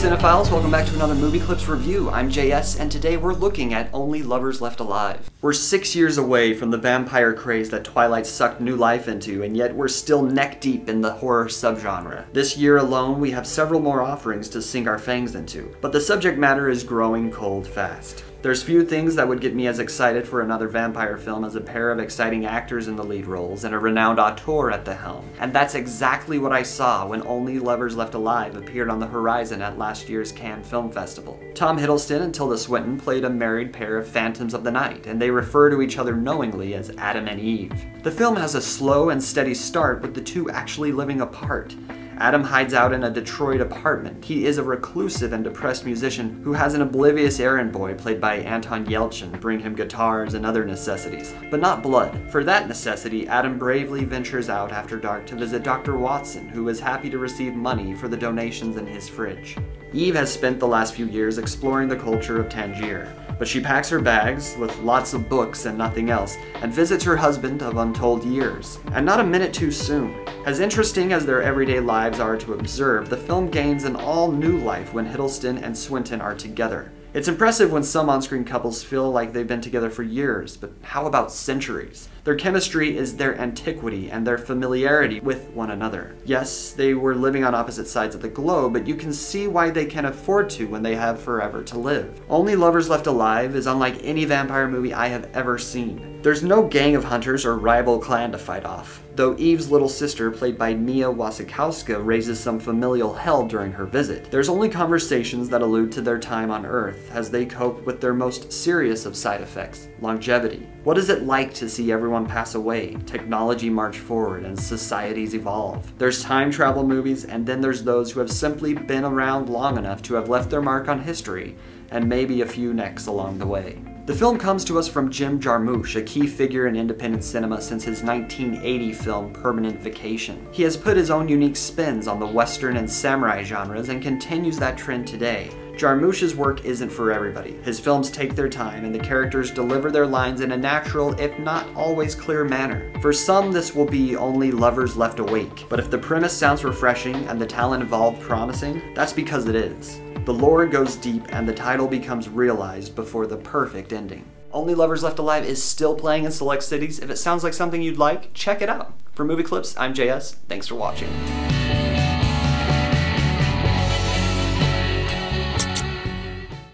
cinephiles, welcome back to another Movie Clips review. I'm JS, and today we're looking at Only Lovers Left Alive. We're 6 years away from the vampire craze that Twilight sucked new life into, and yet we're still neck deep in the horror subgenre. This year alone, we have several more offerings to sink our fangs into, but the subject matter is growing cold fast. There's few things that would get me as excited for another vampire film as a pair of exciting actors in the lead roles and a renowned auteur at the helm. And that's exactly what I saw when Only Lovers Left Alive appeared on the horizon at last year's Cannes Film Festival. Tom Hiddleston and Tilda Swinton played a married pair of phantoms of the night, and they refer to each other knowingly as Adam and Eve. The film has a slow and steady start with the two actually living apart. Adam hides out in a Detroit apartment. He is a reclusive and depressed musician who has an oblivious errand boy played by Anton Yelchin bring him guitars and other necessities, but not blood. For that necessity, Adam bravely ventures out after dark to visit Dr. Watson, who is happy to receive money for the donations in his fridge. Eve has spent the last few years exploring the culture of Tangier, but she packs her bags with lots of books and nothing else, and visits her husband of untold years. And not a minute too soon. As interesting as their everyday lives are to observe, the film gains an all-new life when Hiddleston and Swinton are together. It's impressive when some on-screen couples feel like they've been together for years, but how about centuries? Their chemistry is their antiquity and their familiarity with one another. Yes, they were living on opposite sides of the globe, but you can see why they can afford to when they have forever to live. Only Lovers Left Alive is unlike any vampire movie I have ever seen. There's no gang of hunters or rival clan to fight off, though Eve's little sister, played by Mia Wasikowska, raises some familial hell during her visit. There's only conversations that allude to their time on Earth as they cope with their most serious of side effects, longevity. What is it like to see everyone pass away, technology march forward, and societies evolve? There's time travel movies, and then there's those who have simply been around long enough to have left their mark on history, and maybe a few necks along the way. The film comes to us from Jim Jarmusch, a key figure in independent cinema since his 1980 film Permanent Vacation. He has put his own unique spins on the Western and samurai genres and continues that trend today. Jarmusch's work isn't for everybody. His films take their time and the characters deliver their lines in a natural, if not always clear manner. For some, this will be Only Lovers Left Awake, but if the premise sounds refreshing and the talent involved promising, that's because it is. The lore goes deep and the title becomes realized before the perfect ending. Only Lovers Left Alive is still playing in select cities. If it sounds like something you'd like, check it out. For Movie Clips, I'm JS. Thanks for watching.